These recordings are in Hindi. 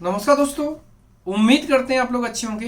नमस्कार दोस्तों। उम्मीद करते हैं आप लोग अच्छे होंगे।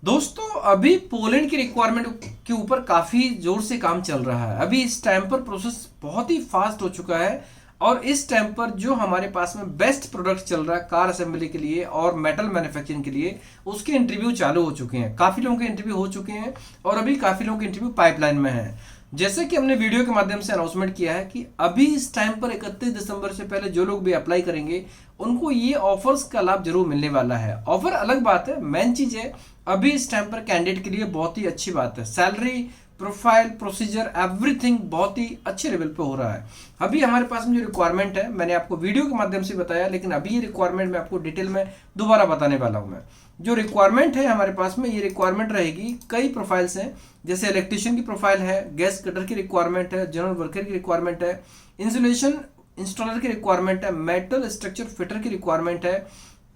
दोस्तों, अभी पोलैंड की रिक्वायरमेंट के ऊपर काफ़ी ज़ोर से काम चल रहा है। अभी इस टाइम पर प्रोसेस बहुत ही फास्ट हो चुका है और इस टाइम पर जो हमारे पास में बेस्ट प्रोडक्ट चल रहा है कार असेंबली के लिए और मेटल मैन्युफैक्चरिंग के लिए, उसके इंटरव्यू चालू हो चुके हैं। काफ़ी लोगों के इंटरव्यू हो चुके हैं और अभी काफ़ी लोगों के इंटरव्यू पाइपलाइन में है। जैसे कि हमने वीडियो के माध्यम से अनाउंसमेंट किया है कि अभी इस टाइम पर 31 दिसंबर से पहले जो लोग भी अप्लाई करेंगे उनको ये ऑफर्स का लाभ जरूर मिलने वाला है। ऑफर अलग बात है, मेन चीज है अभी इस टाइम पर कैंडिडेट के लिए बहुत ही अच्छी बात है। सैलरी, प्रोफाइल, प्रोसीजर, एवरीथिंग बहुत ही अच्छे लेवल पे हो रहा है। अभी हमारे पास में जो रिक्वायरमेंट है, मैंने आपको वीडियो के माध्यम से बताया, लेकिन अभी ये रिक्वायरमेंट मैं आपको डिटेल में दोबारा बताने वाला हूं। मैं जो रिक्वायरमेंट है हमारे पास में, ये रिक्वायरमेंट रहेगी कई प्रोफाइल्स हैं। जैसे इलेक्ट्रिशियन की प्रोफाइल है, गैस कटर की रिक्वायरमेंट है, जनरल वर्कर की रिक्वायरमेंट है, इंसुलेशन इंस्टॉलर की रिक्वायरमेंट है, मेटल स्ट्रक्चर फिटर की रिक्वायरमेंट है,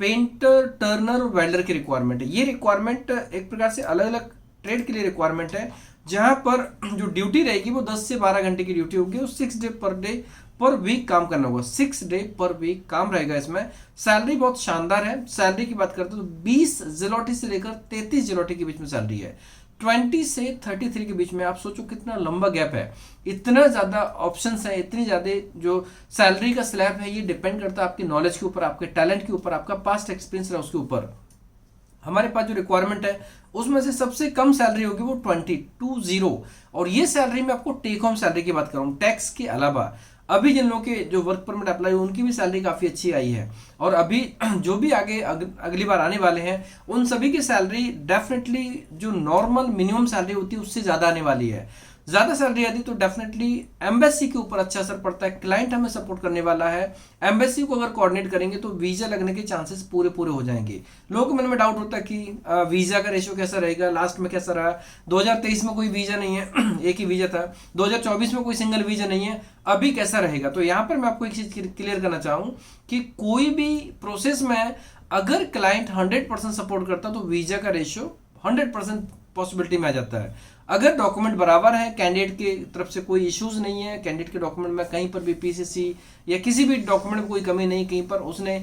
पेंटर, टर्नर और वेल्डर की रिक्वायरमेंट है। ये रिक्वायरमेंट एक प्रकार से अलग अलग ट्रेड के लिए रिक्वायरमेंट है, जहां पर जो ड्यूटी रहेगी वो 10 से 12 घंटे की ड्यूटी होगी और 6 डे पर वीक काम करना होगा। 6 डे पर वीक काम रहेगा इसमें। सैलरी बहुत शानदार है। सैलरी की बात करते हैं तो 20 जिलोटी से लेकर 33 जिलोटी के बीच में सैलरी है। 20 से 33 के बीच में। आप सोचो कितना लंबा गैप है, इतना ज्यादा ऑप्शंस है, इतनी ज्यादा जो सैलरी का स्लैब है। ये डिपेंड करता है आपकी नॉलेज के ऊपर, आपके टैलेंट के ऊपर, आपका पास्ट एक्सपीरियंस है उसके ऊपर। हमारे पास जो रिक्वायरमेंट है उसमें से सबसे कम सैलरी होगी वो 20 और ये सैलरी में आपको टेक होम सैलरी की बात कर रहा हूँ, टैक्स के अलावा। अभी जिन लोगों के जो वर्क परमिट अप्लाई हुई उनकी भी सैलरी काफी अच्छी आई है और अभी जो भी आगे अगली बार आने वाले हैं उन सभी की सैलरी डेफिनेटली जो नॉर्मल मिनिमम सैलरी होती है उससे ज्यादा आने वाली है। ज्यादा सैलरी आती तो डेफिनेटली एम्बेसी के ऊपर अच्छा असर पड़ता है। क्लाइंट हमें सपोर्ट करने वाला है, एम्बेसी को अगर कोऑर्डिनेट करेंगे तो वीजा लगने के चांसेस पूरे पूरे हो जाएंगे। लोगों के मन में डाउट होता है कि वीजा का रेशियो कैसा रहेगा, लास्ट में कैसा रहा। 2023 में कोई वीजा नहीं है एक ही वीजा था। 2024 में कोई सिंगल वीजा नहीं है, अभी कैसा रहेगा। तो यहाँ पर मैं आपको एक चीज क्लियर करना चाहूँ कि कोई भी प्रोसेस में अगर क्लाइंट 100% सपोर्ट करता तो वीजा का रेशियो 100% पॉसिबिलिटी में आ जाता है। अगर डॉक्यूमेंट बराबर है, कैंडिडेट की तरफ से कोई इश्यूज नहीं है, कैंडिडेट के डॉक्यूमेंट में कहीं पर भी पीसीसी या किसी भी डॉक्यूमेंट में कोई कमी नहीं, कहीं पर उसने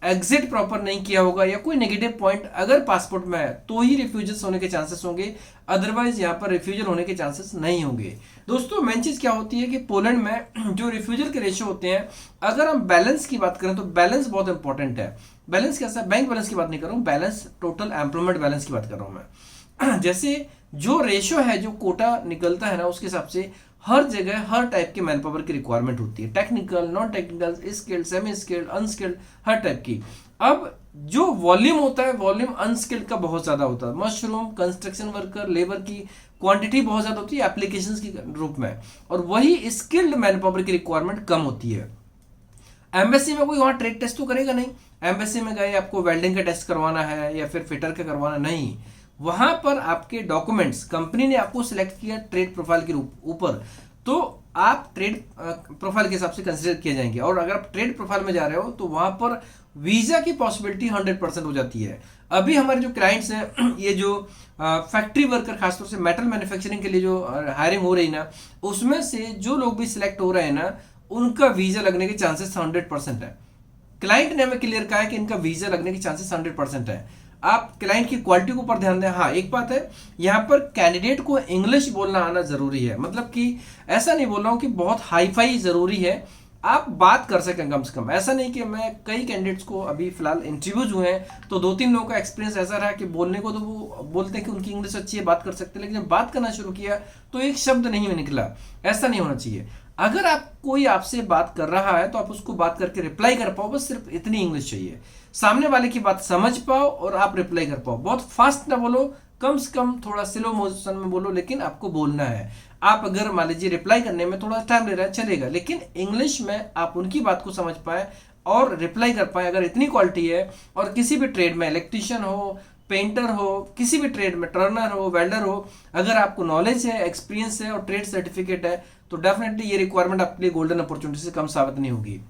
एग्जिट प्रॉपर नहीं किया होगा या कोई नेगेटिव पॉइंट अगर पासपोर्ट में है तो ही रिफ्यूजल होने के चांसेस होंगे, अदरवाइज यहाँ पर रिफ्यूजल होने के चांसेस नहीं होंगे। दोस्तों, मेन चीज क्या होती है कि पोलैंड में जो रिफ्यूजल के रेशियो होते हैं, अगर हम बैलेंस की बात करें तो बैलेंस बहुत इंपॉर्टेंट है। बैलेंस कैसा है? बैंक बैलेंस की बात नहीं कर रहा हूँ, बैलेंस टोटल एम्प्लॉयमेंट बैलेंस की बात कर रहा हूँ मैं। जैसे जो रेशियो है, जो कोटा निकलता है ना, उसके हिसाब से हर जगह हर टाइप के मैन पावर की रिक्वायरमेंट होती है। Technical, non technical, skilled, semi skilled, unskilled, हर टाइप की। अब जो वॉल्यूम होता है, वॉल्यूम अनस्किल्ड का बहुत ज्यादा होता है। मशरूम, कंस्ट्रक्शन वर्कर, लेबर की क्वांटिटी बहुत ज्यादा होती है एप्लीकेशंस के रूप में, और वही स्किल्ड मैन पावर की रिक्वायरमेंट कम होती है। एम्बेसी में कोई वहां ट्रेड टेस्ट तो करेगा नहीं। एम्बेसी में गए आपको वेल्डिंग का टेस्ट करवाना है या फिर फिटर का करवाना नहीं, वहां पर आपके डॉक्यूमेंट्स, कंपनी ने आपको सिलेक्ट किया ट्रेड प्रोफाइल के ऊपर, तो आप ट्रेड प्रोफाइल के हिसाब से कंसिडर किए जाएंगे। और अगर आप ट्रेड प्रोफाइल में जा रहे हो तो वहां पर वीजा की पॉसिबिलिटी 100% हो जाती है। अभी हमारे जो क्लाइंट्स हैं, ये जो फैक्ट्री वर्कर, खासतौर से मेटल मैन्युफैक्चरिंग के लिए जो हायरिंग हो रही ना, उसमें से जो लोग भी सिलेक्ट हो रहे हैं ना, उनका वीजा लगने के चांसेस 100% है। क्लाइंट ने हमें क्लियर कहा है कि इनका वीजा लगने के चांसेस 100% है। आप क्लाइंट की क्वालिटी के ऊपर ध्यान दें। हाँ, एक बात है, यहाँ पर कैंडिडेट को इंग्लिश बोलना आना जरूरी है। मतलब कि ऐसा नहीं बोल रहा हूँ कि बहुत हाई फाई जरूरी है, आप बात कर सकें कम से कम। ऐसा नहीं कि मैं कई कैंडिडेट्स को अभी फिलहाल इंटरव्यूज हुए हैं तो 2-3 लोगों का एक्सपीरियंस ऐसा रहा कि बोलने को तो वो बोलते हैं कि उनकी इंग्लिश अच्छी है, बात कर सकते हैं, लेकिन जब बात करना शुरू किया तो एक शब्द नहीं निकला। ऐसा नहीं होना चाहिए। अगर आप कोई आपसे बात कर रहा है तो आप उसको बात करके रिप्लाई कर पाओ, बस सिर्फ इतनी इंग्लिश चाहिए। सामने वाले की बात समझ पाओ और आप रिप्लाई कर पाओ। बहुत फास्ट ना बोलो, कम से कम थोड़ा स्लो मोशन में बोलो, लेकिन आपको बोलना है। आप अगर मान लीजिए रिप्लाई करने में थोड़ा टाइम ले रहा है चलेगा, लेकिन इंग्लिश में आप उनकी बात को समझ पाए और रिप्लाई कर पाए, अगर इतनी क्वालिटी है। और किसी भी ट्रेड में, इलेक्ट्रिशियन हो, पेंटर हो, किसी भी ट्रेड में, टर्नर हो, वेल्डर हो, अगर आपको नॉलेज है, एक्सपीरियंस है और ट्रेड सर्टिफिकेट है तो डेफिनेटली ये रिक्वायरमेंट आपके लिए गोल्डन अपॉर्चुनिटी से कम साबित नहीं होगी।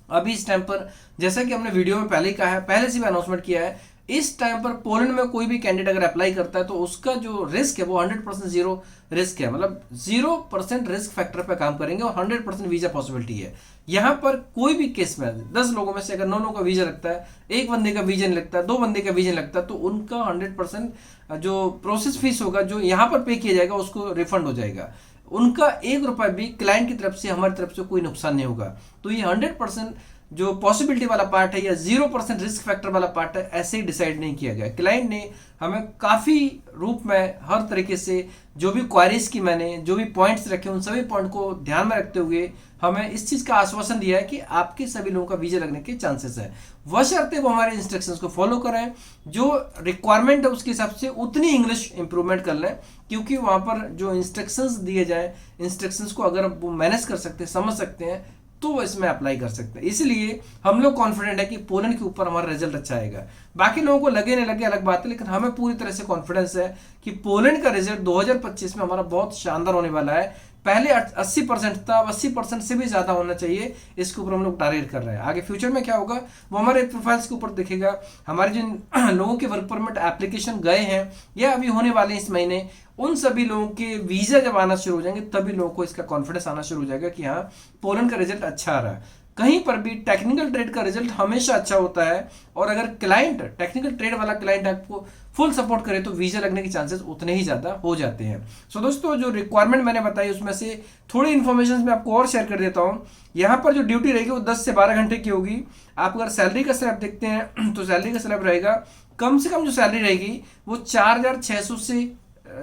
अभी इस टाइम पर, जैसा कि हमने वीडियो में पहले ही कहा है, पहले से भी अनाउंसमेंट किया है, इस टाइम पर पोलैंड में कोई भी कैंडिडेट अगर अप्लाई करता है तो उसका जो रिस्क है वो 100% जीरो रिस्क है, मतलब 0% रिस्क फैक्टर पे काम करेंगे और 100% वीजा पॉसिबिलिटी है। यहाँ पर कोई भी केस में 10 लोगों में से अगर 9 लोगों का वीजा लगता है, एक बंदे का वीजा नहीं लगता, 2 बंदे का वीजा नहीं लगता, तो उनका 100% जो प्रोसेस फीस होगा जो यहाँ पर पे किया जाएगा उसको रिफंड हो जाएगा। उनका 1 रुपया भी क्लाइंट की तरफ से हमारी तरफ से कोई नुकसान नहीं होगा। तो ये 100% जो पॉसिबिलिटी वाला पार्ट है या 0% रिस्क फैक्टर वाला पार्ट है, ऐसे ही डिसाइड नहीं किया गया। क्लाइंट ने हमें काफ़ी रूप में हर तरीके से जो भी क्वारीज की मैंने जो भी पॉइंट्स रखे उन सभी पॉइंट को ध्यान में रखते हुए हमें इस चीज़ का आश्वासन दिया है कि आपके सभी लोगों का वीजा लगने के चांसेस है, बशर्ते वो हमारे इंस्ट्रक्शंस को फॉलो करें, जो रिक्वायरमेंट है उसके हिसाब से उतनी इंग्लिश इंप्रूवमेंट कर लें, क्योंकि वहाँ पर जो इंस्ट्रक्शंस दिए जाए, इंस्ट्रक्शंस को अगर वो मैनेज कर सकते हैं, समझ सकते हैं, तो वो इसमें अप्लाई कर सकते हैं। इसलिए हम लोग कॉन्फिडेंट है कि पोलैंड के ऊपर हमारा रिजल्ट अच्छा आएगा। बाकी लोगों को लगे नहीं लगे अलग बात है, लेकिन हमें पूरी तरह से कॉन्फिडेंस है कि पोलैंड का रिजल्ट 2025 में हमारा बहुत शानदार होने वाला है। पहले 80% था, अब 80% से भी ज्यादा होना चाहिए, इसके ऊपर हम लोग टारगेट कर रहे हैं। आगे फ्यूचर में क्या होगा वो हमारे प्रोफाइल्स के ऊपर दिखेगा। हमारे जिन लोगों के वर्क परमिट एप्लीकेशन गए हैं या अभी होने वाले हैं इस महीने, उन सभी लोगों के वीजा जब आना शुरू हो जाएंगे तभी लोगों को इसका कॉन्फिडेंस आना शुरू हो जाएगा कि हाँ पोलैंड का रिजल्ट अच्छा आ रहा है। कहीं पर भी टेक्निकल ट्रेड का रिजल्ट हमेशा अच्छा होता है, और अगर क्लाइंट टेक्निकल ट्रेड वाला क्लाइंट आपको फुल सपोर्ट करे तो वीजा लगने के चांसेस उतने ही ज्यादा हो जाते हैं। सो दोस्तों, जो रिक्वायरमेंट मैंने बताई उसमें से थोड़ी इन्फॉर्मेशन मैं आपको और शेयर कर देता हूँ। यहाँ पर जो ड्यूटी रहेगी वो 10 से 12 घंटे की होगी। आप अगर सैलरी का स्लैब देखते हैं तो सैलरी का स्लैब रहेगा, कम से कम जो सैलरी रहेगी वो 4600 से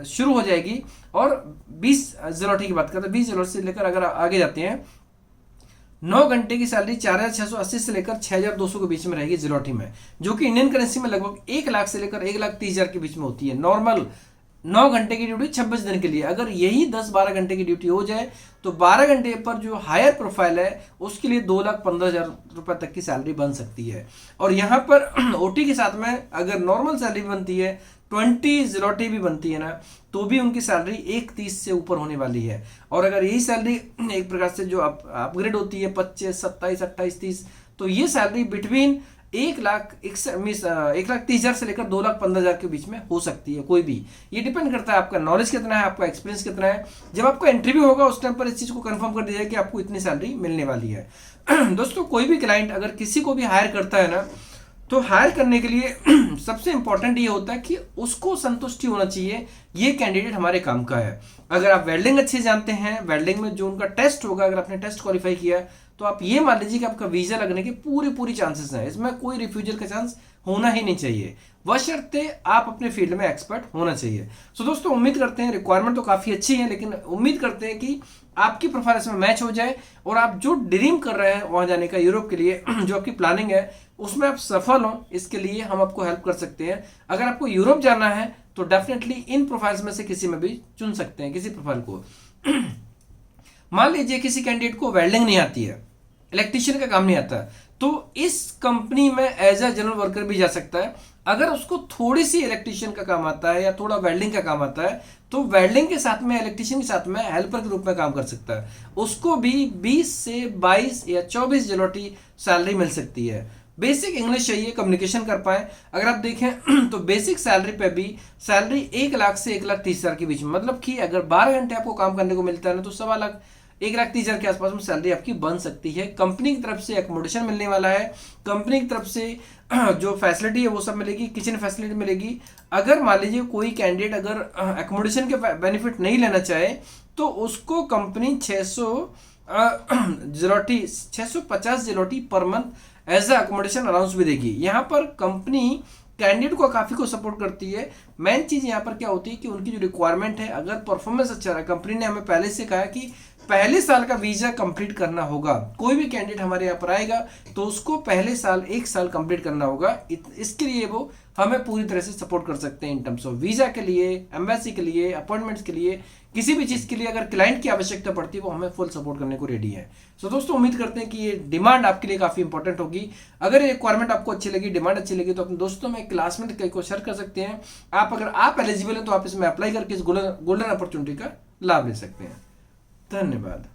शुरू हो जाएगी, और 20 ज़लोटी की बात करते हैं, 20 ज़लोटी से लेकर अगर आगे जाते हैं 9 घंटे की सैलरी 4680 से लेकर 6200 के बीच में रहेगी ज़लोटी में, जो कि इंडियन करेंसी में लगभग 1 लाख से लेकर 1,30,000 के बीच में होती है। नॉर्मल 9 घंटे की ड्यूटी 26 दिन के लिए, अगर यही 10-12 घंटे की ड्यूटी हो जाए तो 12 घंटे पर जो हायर प्रोफाइल है उसके लिए 2,15,000 रुपए तक की सैलरी बन सकती है। और यहाँ पर ओटी के साथ में अगर नॉर्मल सैलरी बनती है 20 ज़लोटी भी बनती है ना, तो भी उनकी सैलरी 1,30 से ऊपर होने वाली है। और अगर यही सैलरी एक प्रकार से जो अपग्रेड होती है 25, 27, 28, 30, तो ये सैलरी बिटवीन 1,30,000 से लेकर 2,15,000 के बीच में हो सकती है कोई भी। ये डिपेंड करता है आपका नॉलेज कितना है, आपका एक्सपीरियंस कितना है। जब आपका इंटरव्यू होगा उस टाइम पर इस चीज को कंफर्म कर दिया जाए कि आपको इतनी सैलरी मिलने वाली है। दोस्तों, कोई भी क्लाइंट अगर किसी को भी हायर करता है ना, तो हायर करने के लिए सबसे इंपॉर्टेंट ये होता है कि उसको संतुष्टि होना चाहिए ये कैंडिडेट हमारे काम का है। अगर आप वेल्डिंग अच्छे जानते हैं, वेल्डिंग में जो उनका टेस्ट होगा, अगर आपने टेस्ट क्वालिफाई किया है, तो आप ये मान लीजिए कि आपका वीजा लगने के पूरी चांसेस हैं। इसमें कोई रिफ्यूजल का चांस होना ही नहीं चाहिए, बशर्ते आप अपने फील्ड में एक्सपर्ट होना चाहिए। सो दोस्तों, उम्मीद करते हैं रिक्वायरमेंट तो काफी अच्छी है, लेकिन उम्मीद करते हैं कि आपकी प्रोफाइल इसमें मैच हो जाए और आप जो ड्रीम कर रहे हैं वहां जाने का, यूरोप के लिए जो आपकी प्लानिंग है उसमें आप सफल हो। इसके लिए हम आपको हेल्प कर सकते हैं। अगर आपको यूरोप जाना है तो डेफिनेटली इन प्रोफाइल्स में से किसी में भी चुन सकते हैं, किसी प्रोफाइल को। मान लीजिए किसी कैंडिडेट को वेल्डिंग नहीं आती है, इलेक्ट्रीशियन का काम नहीं आता, तो इस कंपनी में एज अ जनरल वर्कर भी जा सकता है। अगर उसको थोड़ी सी इलेक्ट्रीशियन का काम आता है या थोड़ा वेल्डिंग का काम आता है, तो वेल्डिंग के साथ में, इलेक्ट्रीशियन के साथ में हेल्पर के रूप में काम कर सकता है। उसको भी 20 से 22 या 24 ज़लोटी सैलरी मिल सकती है। बेसिक इंग्लिश चाहिए, कम्युनिकेशन कर पाए। अगर आप देखें तो बेसिक सैलरी पे भी सैलरी 1 लाख से 1,30,000 के बीच में, मतलब कि अगर 12 घंटे आपको काम करने को मिलता है ना, तो 1.25 लाख 1,30,000 के आसपास में सैलरी आपकी बन सकती है। कंपनी की तरफ से एकोमोडेशन मिलने वाला है, कंपनी की तरफ से जो फैसिलिटी है वो सब मिलेगी, किचन फैसिलिटी मिलेगी। अगर मान लीजिए कोई कैंडिडेट अगर एकोमोडेशन के बेनिफिट नहीं लेना चाहे, तो उसको company 650 zloty per month as a accommodation allowance भी देगी। यहाँ पर कंपनी कैंडिडेट को काफी को सपोर्ट करती है। मेन चीज यहाँ पर क्या होती है कि उनकी जो रिक्वायरमेंट है, अगर परफॉर्मेंस अच्छा रहा, कंपनी ने हमें पहले से कहा कि पहले साल का वीजा कंप्लीट करना होगा। कोई भी कैंडिडेट हमारे यहाँ पर आएगा तो उसको पहले साल 1 साल कंप्लीट करना होगा। इसके लिए वो हमें पूरी तरह से सपोर्ट कर सकते हैं इन टर्म्स ऑफ वीजा के लिए, एम्बेसी के लिए, अपॉइंटमेंट्स के लिए, किसी भी चीज के लिए अगर क्लाइंट की आवश्यकता पड़ती है वो हमें फुल सपोर्ट करने को रेडी है। सो दोस्तों, उम्मीद करते हैं कि ये डिमांड आपके लिए काफी इंपॉर्टेंट होगी। अगर ये रिक्वायरमेंट आपको अच्छी लगी, डिमांड अच्छी लगी, तो अपने दोस्तों में, क्लासमेट को शेयर कर सकते हैं। अगर आप एलिजिबल हैं तो आप इसमें अप्लाई करके इस गोल्डन अपॉर्चुनिटी का लाभ ले सकते हैं। धन्यवाद।